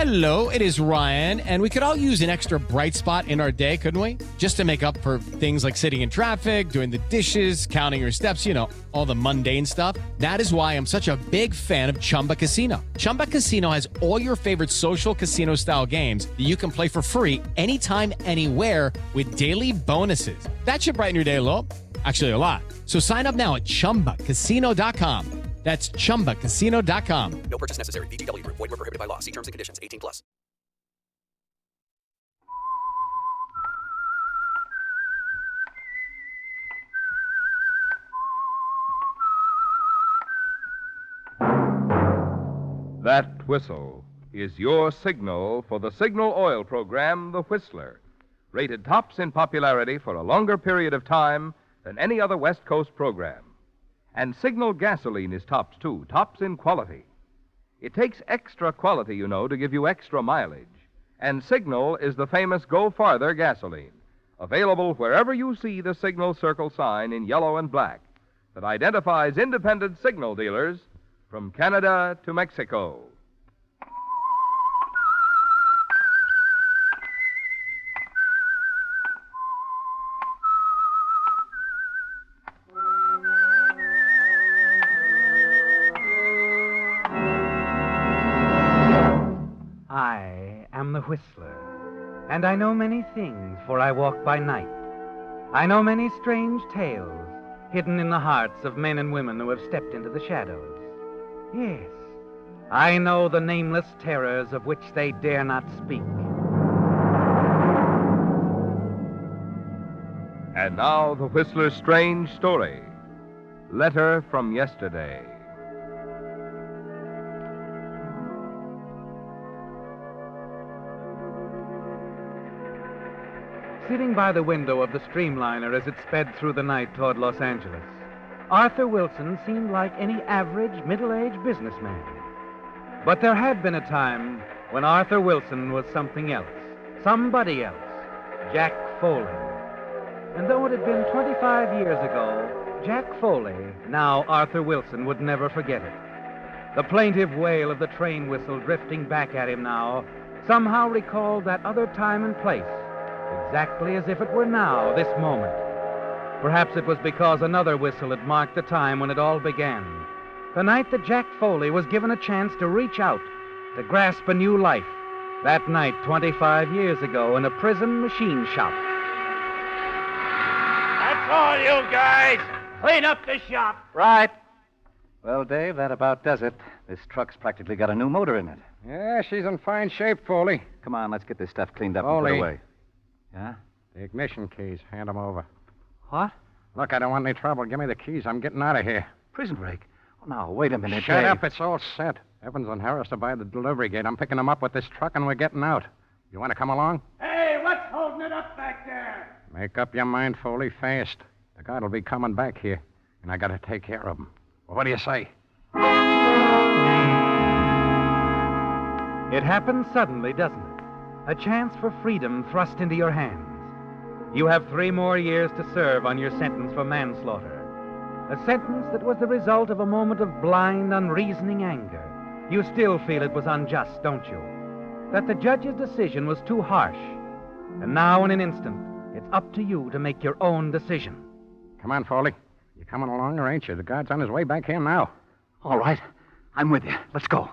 Hello, it is Ryan, and we could all use an extra bright spot in our day, couldn't we? Just to make up for things like sitting in traffic, doing the dishes, counting your steps, all the mundane stuff. That is why I'm such a big fan of Chumba Casino. Chumba Casino has all your favorite social casino-style games that you can play for free anytime, anywhere with daily bonuses. That should brighten your day a little. Actually, a lot. So sign up now at ChumbaCasino.com. That's ChumbaCasino.com. No purchase necessary. VGW Group. Void where prohibited by law. See terms and conditions. 18+. That whistle is your signal for the Signal Oil program, The Whistler, rated tops in popularity for a longer period of time than any other West Coast program. And Signal gasoline is tops, too, tops in quality. It takes extra quality, to give you extra mileage. And Signal is the famous Go Farther gasoline, available wherever you see the Signal Circle sign in yellow and black that identifies independent signal dealers from Canada to Mexico. I am the Whistler, and I know many things, for I walk by night. I know many strange tales hidden in the hearts of men and women who have stepped into the shadows. Yes, I know the nameless terrors of which they dare not speak. And now, the Whistler's strange story. Letter from Yesterday. Sitting by the window of the streamliner as it sped through the night toward Los Angeles, Arthur Wilson seemed like any average middle-aged businessman. But there had been a time when Arthur Wilson was something else, somebody else, Jack Foley. And though it had been 25 years ago, Jack Foley, now Arthur Wilson, would never forget it. The plaintive wail of the train whistle drifting back at him now somehow recalled that other time and place, exactly as if it were now, this moment. Perhaps it was because another whistle had marked the time when it all began. The night that Jack Foley was given a chance to reach out, to grasp a new life. That night, 25 years ago, in a prison machine shop. That's all, you guys. Clean up the shop. Right. Well, Dave, that about does it. This truck's practically got a new motor in it. Yeah, she's in fine shape, Foley. Come on, let's get this stuff cleaned up and Foley. put away. Yeah? The ignition keys. Hand them over. What? Look, I don't want any trouble. Give me the keys. I'm getting out of here. Prison break? Oh, now, wait a minute, Shut Dave. up. It's all set. Evans and Harris are by the delivery gate. I'm picking them up with this truck, and we're getting out. You want to come along? Hey, what's holding it up back there? Make up your mind, Foley, fast. The guard will be coming back here, and I got to take care of him. Well, what do you say? It happens suddenly, doesn't it? A chance for freedom thrust into your hands. You have 3 more years to serve on your sentence for manslaughter. A sentence that was the result of a moment of blind, unreasoning anger. You still feel it was unjust, don't you? That the judge's decision was too harsh. And now, in an instant, it's up to you to make your own decision. Come on, Foley. You coming along, or ain't you? The guard's on his way back here now. All right. I'm with you. Let's go.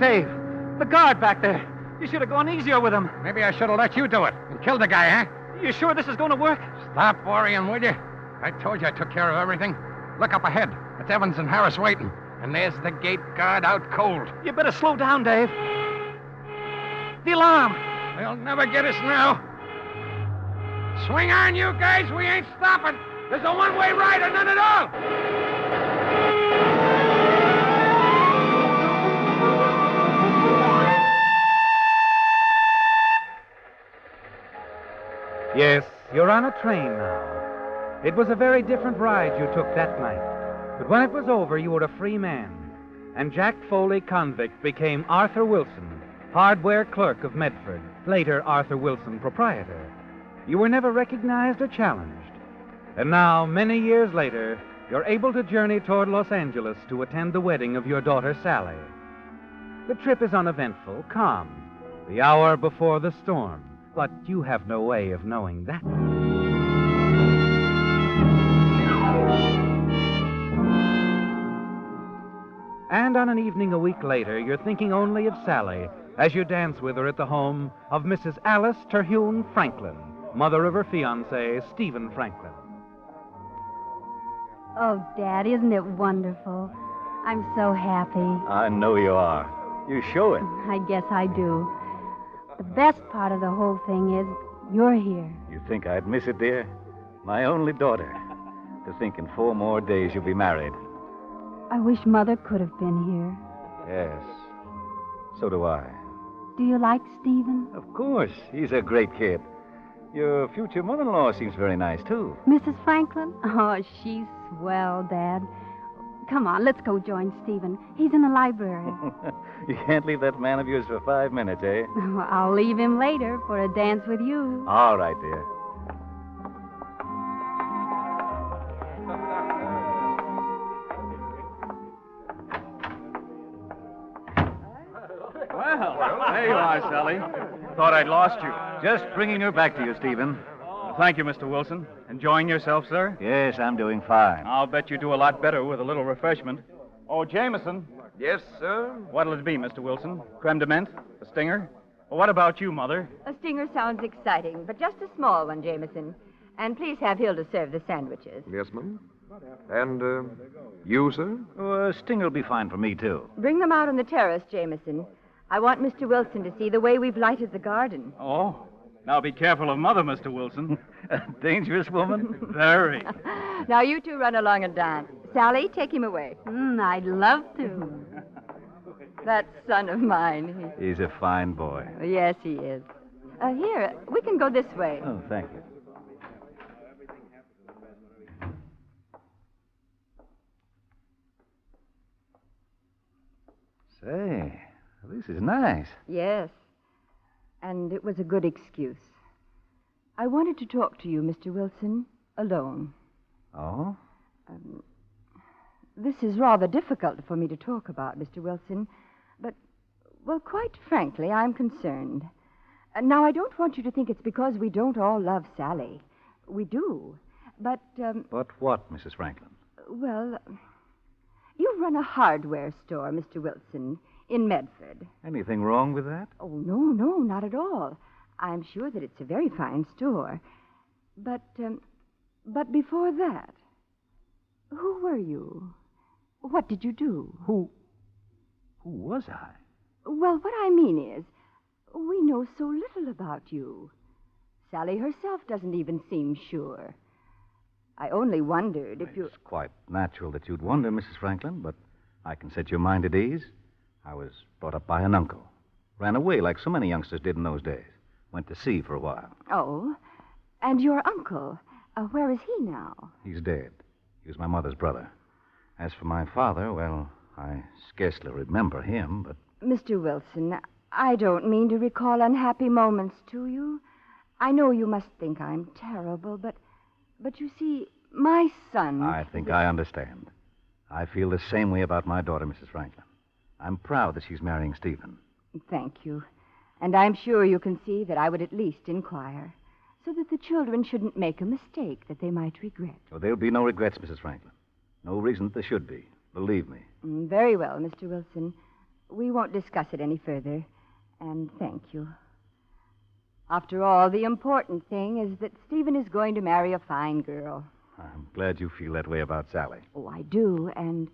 Dave, the guard back there. You should have gone easier with him. Maybe I should have let you do it and killed the guy, huh? You sure this is going to work? Stop worrying, will you? I told you I took care of everything. Look up ahead. It's Evans and Harris waiting. And there's the gate guard out cold. You better slow down, Dave. The alarm. They'll never get us now. Swing on, you guys. We ain't stopping. There's a one-way ride or none at all. Yes, you're on a train now. It was a very different ride you took that night. But when it was over, you were a free man. And Jack Foley, convict, became Arthur Wilson, hardware clerk of Medford, later Arthur Wilson, proprietor. You were never recognized or challenged. And now, many years later, you're able to journey toward Los Angeles to attend the wedding of your daughter, Sally. The trip is uneventful, calm, the hour before the storm, but you have no way of knowing that. And on an evening a week later, you're thinking only of Sally as you dance with her at the home of Mrs. Alice Terhune Franklin, mother of her fiancé, Stephen Franklin. Oh, Dad, isn't it wonderful? I'm so happy. I know you are. You show it. I guess I do. The best part of the whole thing is you're here. You think I'd miss it, dear? My only daughter. To think in 4 more days you'll be married. I wish Mother could have been here. Yes. So do I. Do you like Stephen? Of course. He's a great kid. Your future mother-in-law seems very nice, too. Mrs. Franklin? Oh, she's swell, Dad. Come on, let's go join Stephen. He's in the library. You can't leave that man of yours for 5 minutes, eh? Well, I'll leave him later for a dance with you. All right, dear. Well, there you are, Sally. Thought I'd lost you. Just bringing her back to you, Stephen. Thank you, Mr. Wilson. Enjoying yourself, sir? Yes, I'm doing fine. I'll bet you do a lot better with a little refreshment. Oh, Jameson. Yes, sir? What'll it be, Mr. Wilson? Creme de menthe? A stinger? Well, what about you, Mother? A stinger sounds exciting, but just a small one, Jameson. And please have Hilda serve the sandwiches. Yes, ma'am. And, you, sir? Oh, a stinger will be fine for me, too. Bring them out on the terrace, Jameson. I want Mr. Wilson to see the way we've lighted the garden. Oh, now be careful of Mother, Mr. Wilson. A dangerous woman? Very. Now you two run along and dance. Sally, take him away. I'd love to. That son of mine. He's a fine boy. Yes, he is. Here, we can go this way. Oh, thank you. Say, this is nice. Yes. And it was a good excuse. I wanted to talk to you, Mr. Wilson, alone. Oh? This is rather difficult for me to talk about, Mr. Wilson, but, well, quite frankly, I'm concerned. Now, I don't want you to think it's because we don't all love Sally. We do. But, But what, Mrs. Franklin? well, you run a hardware store, Mr. Wilson, in Medford. Anything wrong with that? Oh, no, not at all. I'm sure that it's a very fine store. But before that, who were you? What did you do? Who was I? Well, what I mean is, we know so little about you. Sally herself doesn't even seem sure. I only wondered if you... It's quite natural that you'd wonder, Mrs. Franklin, but I can set your mind at ease. I was brought up by an uncle. Ran away like so many youngsters did in those days. Went to sea for a while. Oh, and your uncle, where is he now? He's dead. He was my mother's brother. As for my father, well, I scarcely remember him, but... Mr. Wilson, I don't mean to recall unhappy moments to you. I know you must think I'm terrible, but you see, my son... I think I understand. I feel the same way about my daughter, Mrs. Franklin. I'm proud that she's marrying Stephen. Thank you. And I'm sure you can see that I would at least inquire, so that the children shouldn't make a mistake that they might regret. Oh, there'll be no regrets, Mrs. Franklin. No reason that there should be. Believe me. Very well, Mr. Wilson. We won't discuss it any further. And thank you. After all, the important thing is that Stephen is going to marry a fine girl. I'm glad you feel that way about Sally. Oh, I do. And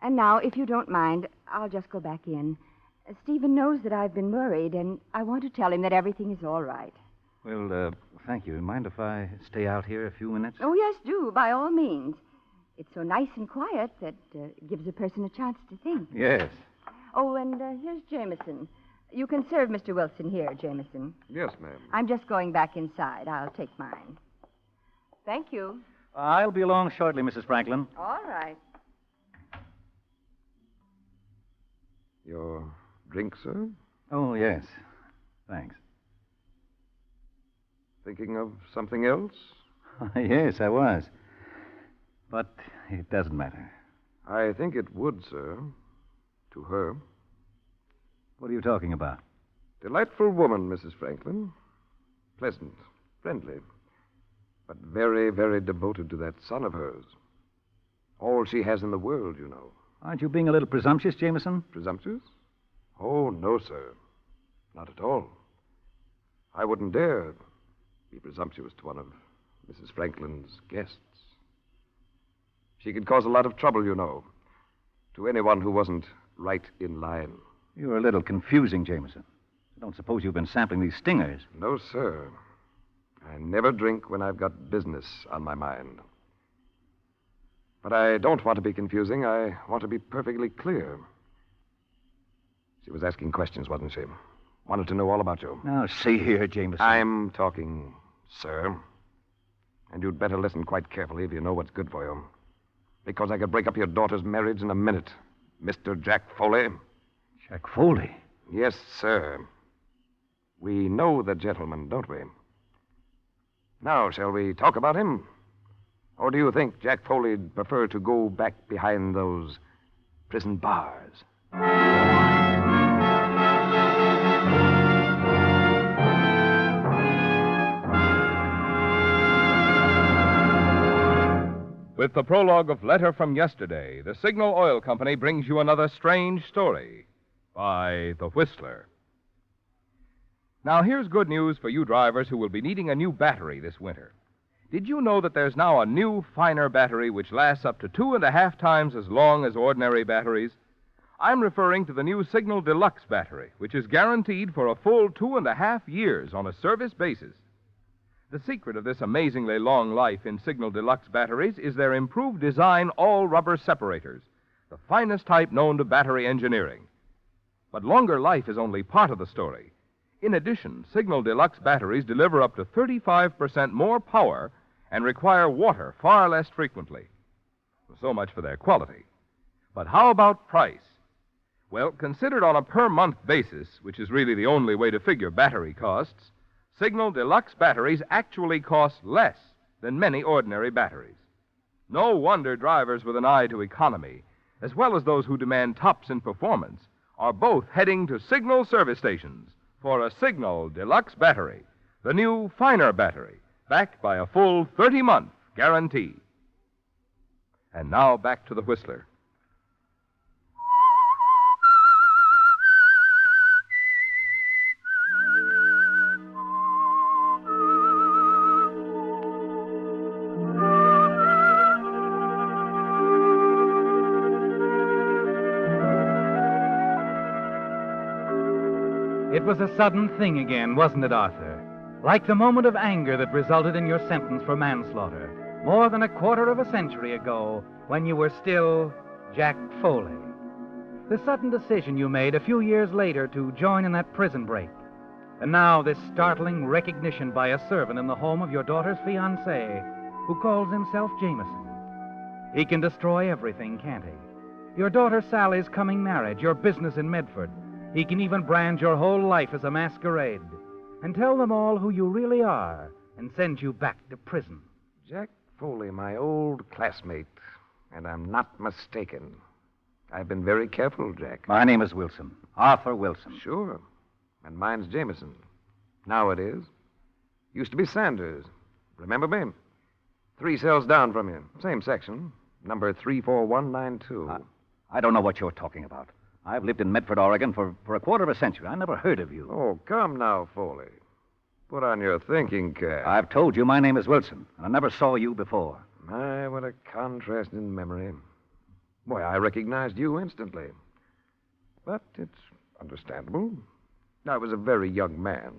now, if you don't mind, I'll just go back in. Stephen knows that I've been worried, and I want to tell him that everything is all right. Well, thank you. Mind if I stay out here a few minutes? Oh, yes, do, by all means. It's so nice and quiet that it gives a person a chance to think. Yes. Oh, and here's Jameson. You can serve Mr. Wilson here, Jameson. Yes, ma'am. I'm just going back inside. I'll take mine. Thank you. I'll be along shortly, Mrs. Franklin. All right. Your drink, sir? Oh, yes. Thanks. Thinking of something else? Yes, I was. But It doesn't matter. I think it would, sir. To her. What are you talking about? Delightful woman, Mrs. Franklin. Pleasant, friendly, but very, very devoted to that son of hers. All she has in the world, you know. Aren't you being a little presumptuous, Jameson? Presumptuous? Oh, no, sir. Not at all. I wouldn't dare be presumptuous to one of Mrs. Franklin's guests. She could cause a lot of trouble, you know, to anyone who wasn't right in line. You're a little confusing, Jameson. I don't suppose you've been sampling these stingers. No, sir. I never drink when I've got business on my mind. But I don't want to be confusing. I want to be perfectly clear. She was asking questions, wasn't she? Wanted to know all about you. Now, see here, Jameson. I'm talking, sir. And you'd better listen quite carefully if you know what's good for you. Because I could break up your daughter's marriage in a minute. Mr. Jack Foley. Jack Foley? Yes, sir. We know the gentleman, don't we? Now, shall we talk about him? Or do you think Jack Foley'd prefer to go back behind those prison bars? With the prologue of Letter from Yesterday, the Signal Oil Company brings you another strange story by The Whistler. Now, here's good news for you drivers who will be needing a new battery this winter. Did you know that there's now a new, finer battery which lasts up to 2.5 times as long as ordinary batteries? I'm referring to the new Signal Deluxe battery, which is guaranteed for a full 2.5 years on a service basis. The secret of this amazingly long life in Signal Deluxe batteries is their improved design all-rubber separators, the finest type known to battery engineering. But longer life is only part of the story. In addition, Signal Deluxe batteries deliver up to 35% more power and require water far less frequently. So much for their quality. But how about price? Well, considered on a per-month basis, which is really the only way to figure battery costs, Signal Deluxe batteries actually cost less than many ordinary batteries. No wonder drivers with an eye to economy, as well as those who demand tops in performance, are both heading to Signal service stations for a Signal Deluxe battery, the new, finer battery, backed by a full 30-month guarantee. And now back to the Whistler. It was a sudden thing again, wasn't it, Arthur? Like the moment of anger that resulted in your sentence for manslaughter, more than a quarter of a century ago, when you were still Jack Foley. The sudden decision you made a few years later to join in that prison break. And now this startling recognition by a servant in the home of your daughter's fiancé, who calls himself Jameson. He can destroy everything, can't he? Your daughter Sally's coming marriage, your business in Medford. He can even brand your whole life as a masquerade and tell them all who you really are and send you back to prison. Jack Foley, my old classmate, and I'm not mistaken. I've been very careful, Jack. My name is Wilson. Arthur Wilson. Sure. And mine's Jameson. Now it is. Used to be Sanders. Remember me? 3 cells down from you. Same section. Number 34192. I don't know what you're talking about. I've lived in Medford, Oregon for a quarter of a century. I never heard of you. Oh, come now, Foley. Put on your thinking cap. I've told you my name is Wilson, and I never saw you before. My, what a contrast in memory. Boy, I recognized you instantly. But it's understandable. I was a very young man,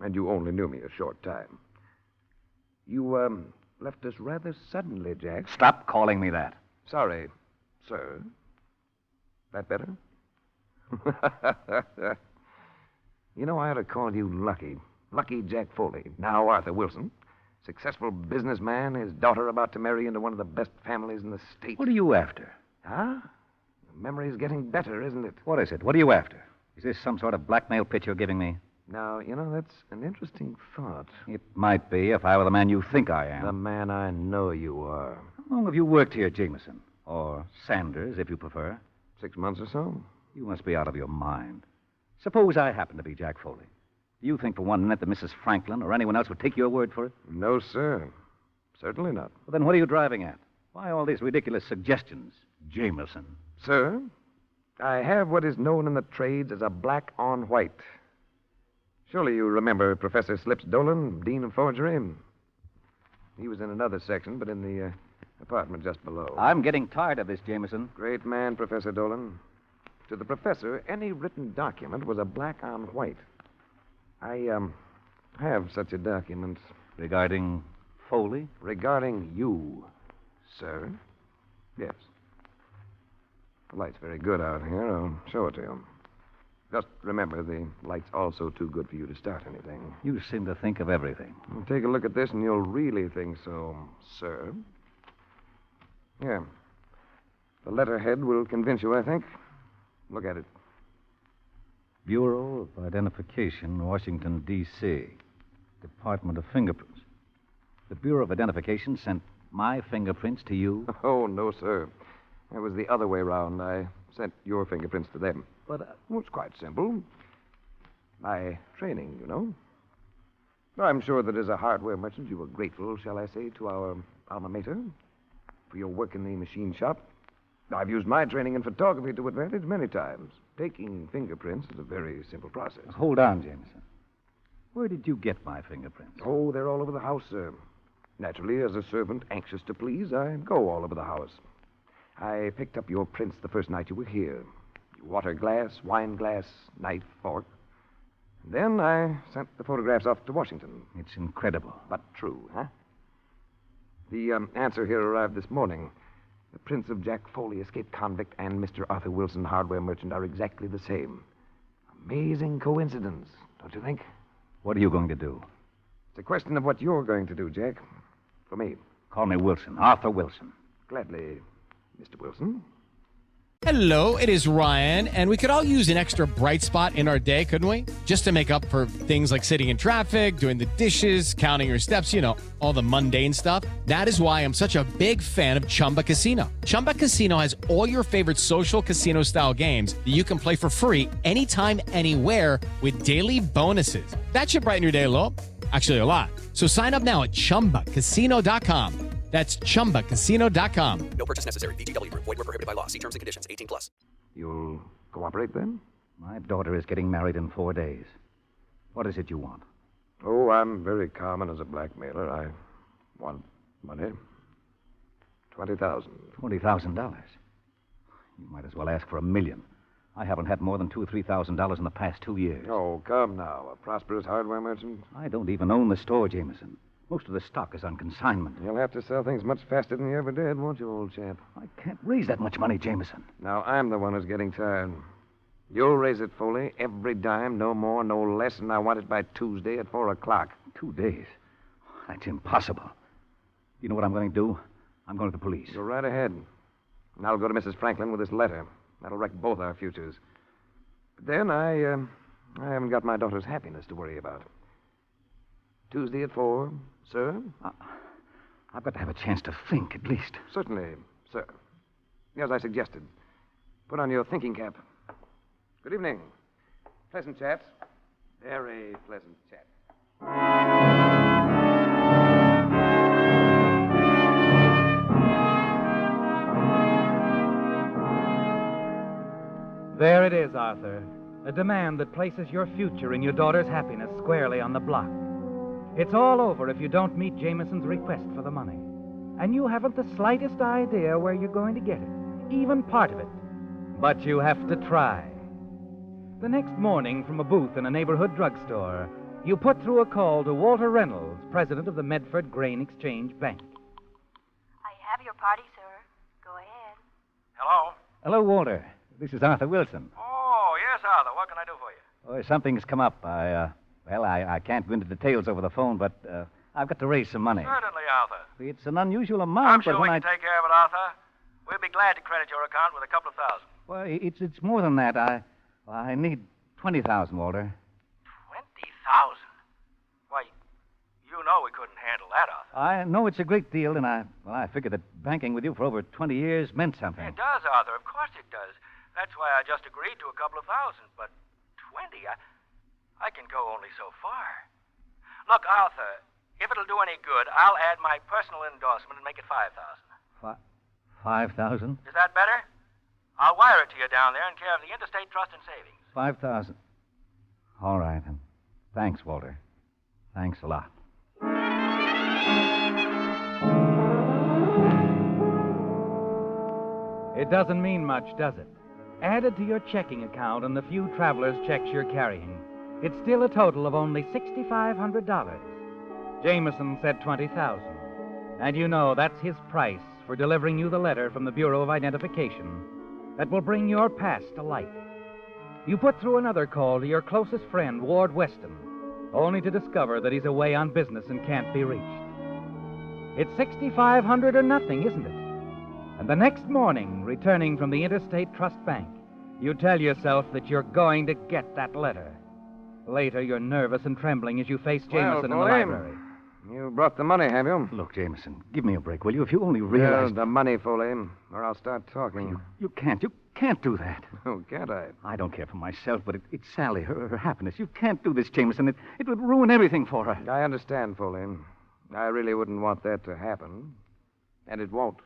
and you only knew me a short time. You, left us rather suddenly, Jack. Stop calling me that. Sorry, sir. That better? You know, I ought to call you Lucky. Lucky Jack Foley. Now Arthur Wilson. Successful businessman, his daughter about to marry into one of the best families in the state. What are you after? Huh? The memory's getting better, isn't it? What is it? What are you after? Is this some sort of blackmail pitch you're giving me? Now, you know, that's an interesting thought. It might be if I were the man you think I am. The man I know you are. How long have you worked here, Jameson? Or Sanders, if you prefer. 6 months or so. You must be out of your mind. Suppose I happen to be Jack Foley. Do you think for 1 minute that Mrs. Franklin or anyone else would take your word for it? No, sir. Certainly not. Well, then what are you driving at? Why all these ridiculous suggestions, Jameson? Sir, I have what is known in the trades as a black on white. Surely you remember Professor Slips Dolan, Dean of Forgery? He was in another section, but in the apartment just below. I'm getting tired of this, Jameson. Great man, Professor Dolan. To the professor, any written document was a black on white. I have such a document. Regarding Foley? Regarding you, sir. Yes. The light's very good out here. I'll show it to you. Just remember, the light's also too good for you to start anything. You seem to think of everything. Well, take a look at this, and you'll really think so, sir. Here. The letterhead will convince you, I think. Look at it. Bureau of Identification, Washington, D.C. Department of Fingerprints. The Bureau of Identification sent my fingerprints to you? Oh, no, sir. It was the other way around. I sent your fingerprints to them. But, Well, it's quite simple. My training, you know. I'm sure that as a hardware merchant, you were grateful, shall I say, to our alma mater for your work in the machine shop. I've used my training in photography to advantage many times. Taking fingerprints is a very simple process. Hold on, Jameson. Where did you get my fingerprints? Oh, they're all over the house, sir. Naturally, as a servant anxious to please, I go all over the house. I picked up your prints the first night you were here. Water glass, wine glass, knife, fork. Then I sent the photographs off to Washington. It's incredible. But true, huh? The answer here arrived this morning. The prints of Jack Foley, escaped convict, and Mr. Arthur Wilson, hardware merchant, are exactly the same. Amazing coincidence, don't you think? What are you going to do? It's a question of what you're going to do, Jack. For me. Call me Wilson, Arthur Wilson. Gladly, Mr. Wilson. Hello, it is Ryan, and we could all use an extra bright spot in our day, couldn't we? Just to make up for things like sitting in traffic, doing the dishes, counting your steps, all the mundane stuff. That is why I'm such a big fan of Chumba Casino. Chumba Casino has all your favorite social casino-style games that you can play for free anytime, anywhere with daily bonuses. That should brighten your day a little. Actually, a lot. So sign up now at ChumbaCasino.com. That's ChumbaCasino.com. No purchase necessary. VGW Group. Void where prohibited by law. See terms and conditions. 18+. You'll cooperate then? My daughter is getting married in 4 days. What is it you want? Oh, I'm very common as a blackmailer. I want money. $20,000. $20,000. You might as well ask for $1 million. I haven't had more than $2,000 or $3,000 in the past 2 years. Oh, come now. A prosperous hardware merchant? I don't even own the store, Jameson. Most of the stock is on consignment. You'll have to sell things much faster than you ever did, won't you, old chap? I can't raise that much money, Jameson. Now, I'm the one who's getting tired. You'll raise it, Foley, every dime, no more, no less, and I want it by Tuesday at 4 o'clock. 2 days? That's impossible. You know what I'm going to do? I'm going to the police. Go right ahead. And I'll go to Mrs. Franklin with this letter. That'll wreck both our futures. But then I haven't got my daughter's happiness to worry about. Tuesday at 4, sir? I've got to have a chance to think, at least. Certainly, sir. As I suggested. Put on your thinking cap. Good evening. Pleasant chat. Very pleasant chat. There it is, Arthur. A demand that places your future and your daughter's happiness squarely on the block. It's all over if you don't meet Jameson's request for the money. And you haven't the slightest idea where you're going to get it, even part of it. But you have to try. The next morning, from a booth in a neighborhood drugstore, you put through a call to Walter Reynolds, president of the Medford Grain Exchange Bank. I have your party, sir. Go ahead. Hello? Hello, Walter. This is Arthur Wilson. Oh, yes, Arthur. What can I do for you? Oh, something's come up. I can't go into details over the phone, but I've got to raise some money. Certainly, Arthur. It's an unusual amount, I'm sure but we when can take care of it, Arthur. We'll be glad to credit your account with a couple of thousand. Well, it's more than that. I need 20,000, Walter. 20,000? Why, you know we couldn't handle that, Arthur? I know it's a great deal, and I figured that banking with you for over 20 years meant something. It does, Arthur. Of course it does. That's why I just agreed to a couple of thousand. But 20, I can go only so far. Look, Arthur, if it'll do any good, I'll add my personal endorsement and make it 5,000. 5,000? Is that better? I'll wire it to you down there in care of the Interstate Trust and Savings. 5,000. All right, and thanks, Walter. Thanks a lot. It doesn't mean much, does it? Added to your checking account and the few traveler's checks you're carrying, it's still a total of only $6,500. Jameson said 20,000. And you know that's his price for delivering you the letter from the Bureau of Identification that will bring your past to light. You put through another call to your closest friend, Ward Weston, only to discover that he's away on business and can't be reached. It's $6,500 or nothing, isn't it? And the next morning, returning from the Interstate Trust Bank, you tell yourself that you're going to get that letter. Later, you're nervous and trembling as you face Jameson in the library. You brought the money, have you? Look, Jameson, give me a break, will you? If you only realize... The money, Foley, or I'll start talking. You can't do that. Oh, can't I? I don't care for myself, but it's Sally, her happiness. You can't do this, Jameson. It would ruin everything for her. I understand, Foley. I really wouldn't want that to happen. And it won't,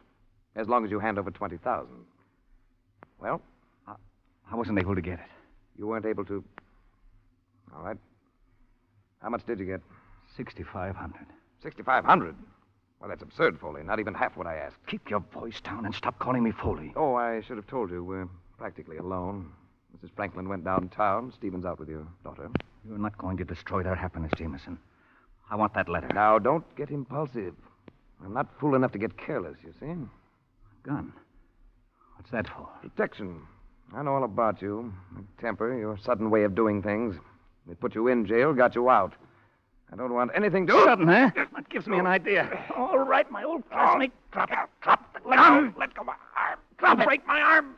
as long as you hand over 20,000. Well? I wasn't able to get it. You weren't able to... All right. How much did you get? 6,500. 6,500? Well, that's absurd, Foley. Not even half what I asked. Keep your voice down and stop calling me Foley. Oh, I should have told you. We're practically alone. Mrs. Franklin went downtown. Stephen's out with your daughter. You're not going to destroy their happiness, Jameson. I want that letter. Now, don't get impulsive. I'm not fool enough to get careless, you see. Gun? What's that for? Protection. I know all about you. Your temper, your sudden way of doing things. They put you in jail, got you out. I don't want anything to... Sudden, huh? That gives me an idea. All right, my old classmate. Drop it. Drop the gun. Let go of my arm. Drop it. Break my arm.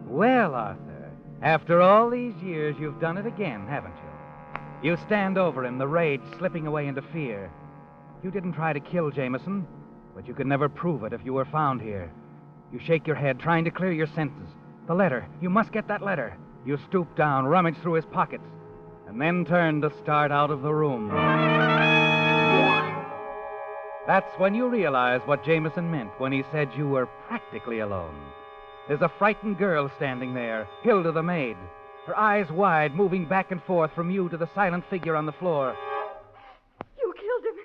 Well, Arthur, after all these years, you've done it again, haven't you? You stand over him, the rage slipping away into fear. You didn't try to kill Jameson, but you could never prove it if you were found here. You shake your head, trying to clear your senses. The letter. You must get that letter. You stoop down, rummage through his pockets, and then turn to start out of the room. That's when you realize what Jameson meant when he said you were practically alone. There's a frightened girl standing there, Hilda the maid, her eyes wide, moving back and forth from you to the silent figure on the floor. You killed him.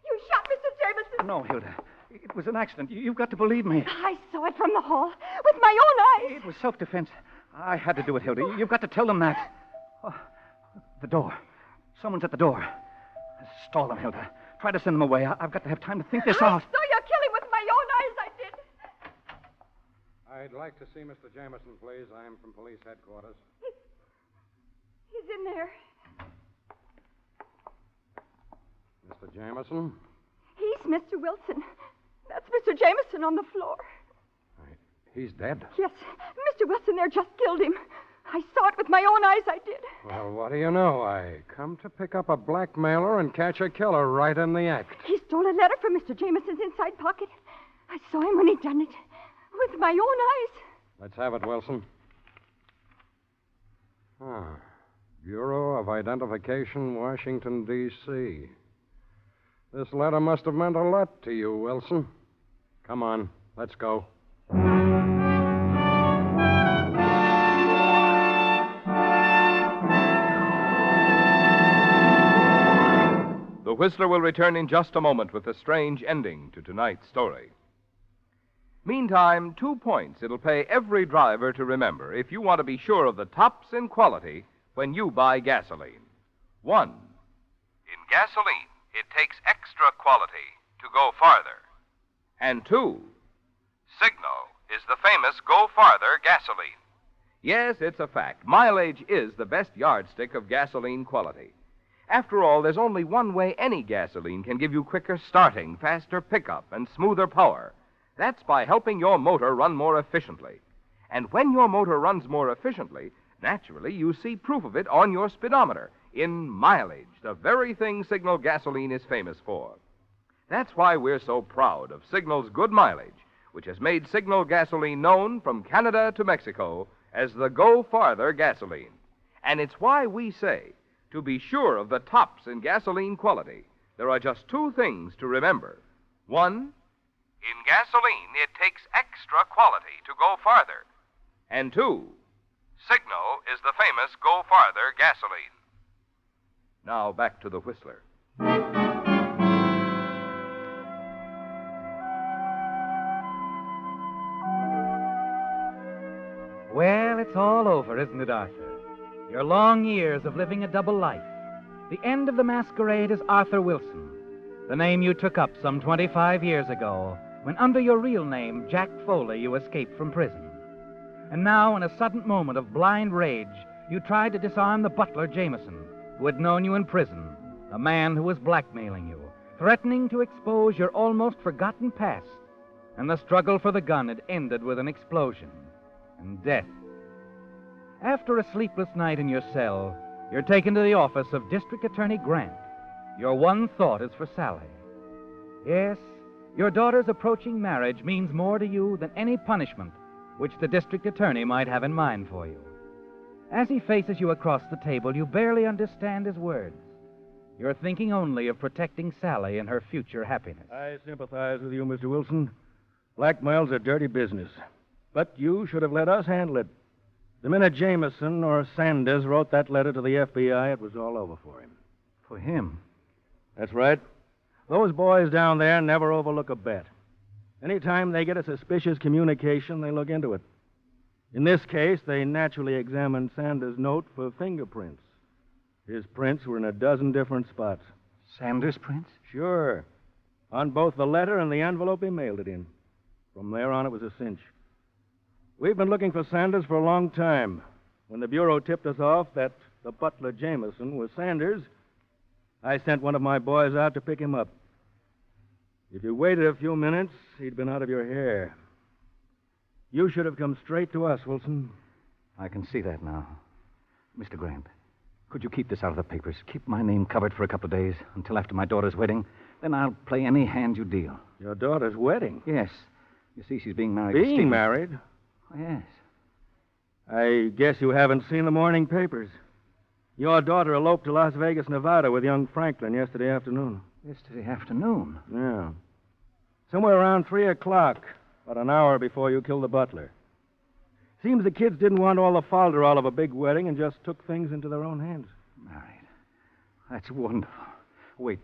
You shot Mr. Jameson. No, Hilda. It was an accident. You've got to believe me. I saw it from the hall with my own eyes. It was self-defense. I had to do it, Hilda. You've got to tell them that. Oh, the door. Someone's at the door. Stall them, Hilda. Try to send them away. I've got to have time to think this out. I saw you kill him with my own eyes, I did. I'd like to see Mr. Jameson, please. I'm from police headquarters. He's in there. Mr. Jameson? He's Mr. Wilson. That's Mr. Jameson on the floor. He's dead? Yes. Mr. Wilson there just killed him. I saw it with my own eyes, I did. Well, what do you know? I come to pick up a blackmailer and catch a killer right in the act. He stole a letter from Mr. Jameson's inside pocket. I saw him when he done it. With my own eyes. Let's have it, Wilson. Bureau of Identification, Washington, D.C. This letter must have meant a lot to you, Wilson. Come on, let's go. The Whistler will return in just a moment with a strange ending to tonight's story. Meantime, 2 points it'll pay every driver to remember if you want to be sure of the tops in quality when you buy gasoline. 1. In gasoline, it takes extra quality to go farther. And 2. Signal is the famous Go Farther gasoline. Yes, it's a fact. Mileage is the best yardstick of gasoline quality. After all, there's only one way any gasoline can give you quicker starting, faster pickup, and smoother power. That's by helping your motor run more efficiently. And when your motor runs more efficiently, Naturally, you see proof of it on your speedometer in mileage, the very thing Signal gasoline is famous for. That's why we're so proud of Signal's good mileage, which has made Signal gasoline known from Canada to Mexico as the Go Farther gasoline. And it's why we say, to be sure of the tops in gasoline quality, there are just two things to remember. One, in gasoline, it takes extra quality to go farther. And two, Signal is the famous Go Farther gasoline. Now back to the Whistler. Well, it's all over, isn't it, Arthur? Your long years of living a double life. The end of the masquerade is Arthur Wilson, the name you took up some 25 years ago when, under your real name, Jack Foley, you escaped from prison. And now, in a sudden moment of blind rage, you tried to disarm the butler, Jameson, who had known you in prison, the man who was blackmailing you, threatening to expose your almost forgotten past. And the struggle for the gun had ended with an explosion and death. After a sleepless night in your cell, you're taken to the office of District Attorney Grant. Your one thought is for Sally. Yes, your daughter's approaching marriage means more to you than any punishment which the district attorney might have in mind for you. As he faces you across the table, you barely understand his words. You're thinking only of protecting Sally and her future happiness. I sympathize with you, Mr. Wilson. Blackmail's a dirty business. But you should have let us handle it. The minute Jameson or Sanders wrote that letter to the FBI, it was all over for him. For him? That's right. Those boys down there never overlook a bet. Anytime they get a suspicious communication, they look into it. In this case, they naturally examined Sanders' note for fingerprints. His prints were in a dozen different spots. Sanders' prints? Sure. On both the letter and the envelope he mailed it in. From there on, it was a cinch. We've been looking for Sanders for a long time. When the Bureau tipped us off that the butler Jameson was Sanders, I sent one of my boys out to pick him up. If you waited a few minutes, he'd been out of your hair. You should have come straight to us, Wilson. I can see that now. Mr. Grant, could you keep this out of the papers? Keep my name covered for a couple of days until after my daughter's wedding. Then I'll play any hand you deal. Your daughter's wedding? Yes. You see, she's being married to Being Stephen. married? Oh, yes. I guess you haven't seen the morning papers. Your daughter eloped to Las Vegas, Nevada with young Franklin yesterday afternoon. Yesterday afternoon? Yeah. Somewhere around 3 o'clock, about an hour before you killed the butler. Seems the kids didn't want all the falderall of a big wedding and just took things into their own hands. Married. That's wonderful. Wait,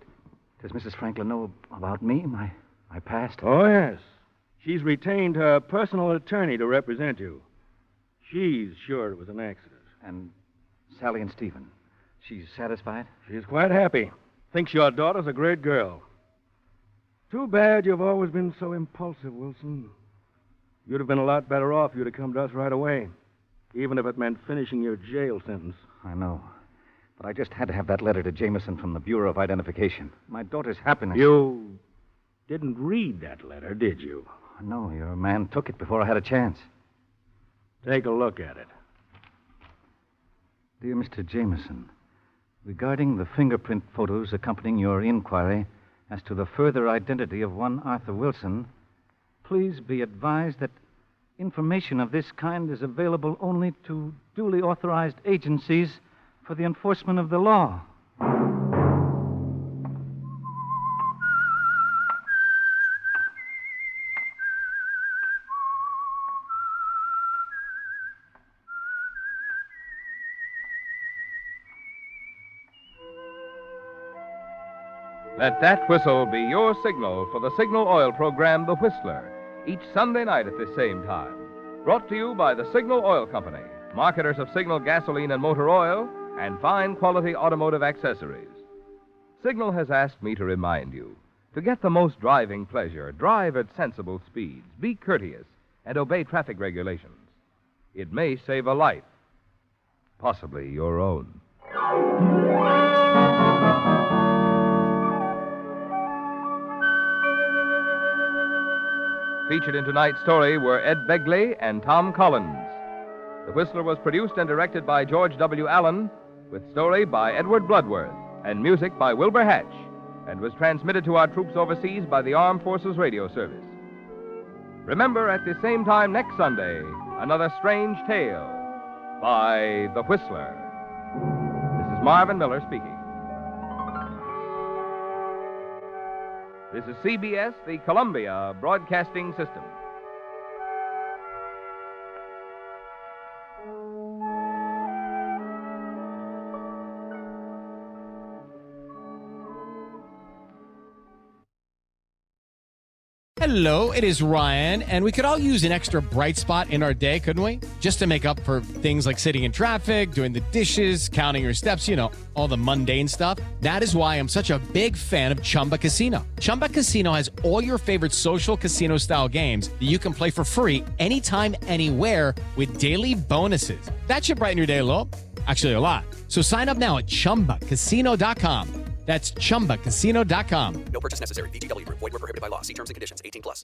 does Mrs. Franklin know about me, my past? Oh, yes. She's retained her personal attorney to represent you. She's sure it was an accident. And Sally and Stephen, she's satisfied? She's quite happy. Thinks your daughter's a great girl. Too bad you've always been so impulsive, Wilson. You'd have been a lot better off if you'd have come to us right away, even if it meant finishing your jail sentence. I know. But I just had to have that letter to Jameson from the Bureau of Identification. My daughter's happiness. You didn't read that letter, did you? No, your man took it before I had a chance. Take a look at it. Dear Mr. Jameson, regarding the fingerprint photos accompanying your inquiry as to the further identity of one Arthur Wilson, please be advised that information of this kind is available only to duly authorized agencies for the enforcement of the law. Let that whistle be your signal for the Signal Oil program, The Whistler, each Sunday night at the same time. Brought to you by the Signal Oil Company, marketers of Signal gasoline and motor oil, and fine quality automotive accessories. Signal has asked me to remind you, to get the most driving pleasure, drive at sensible speeds, be courteous, and obey traffic regulations. It may save a life, possibly your own. Featured in tonight's story were Ed Begley and Tom Collins. The Whistler was produced and directed by George W. Allen, with story by Edward Bloodworth and music by Wilbur Hatch, and was transmitted to our troops overseas by the Armed Forces Radio Service. Remember, at the same time next Sunday, another strange tale by The Whistler. This is Marvin Miller speaking. This is CBS, the Columbia Broadcasting System. Hello, it is Ryan, and we could all use an extra bright spot in our day, couldn't we? Just to make up for things like sitting in traffic, doing the dishes, counting your steps, all the mundane stuff. That is why I'm such a big fan of Chumba Casino. Chumba Casino has all your favorite social casino-style games that you can play for free anytime, anywhere with daily bonuses. That should brighten your day a little. Actually, a lot. So sign up now at ChumbaCasino.com. That's ChumbaCasino.com. No purchase necessary. VGW Group. Void where prohibited by law. See terms and conditions. 18+.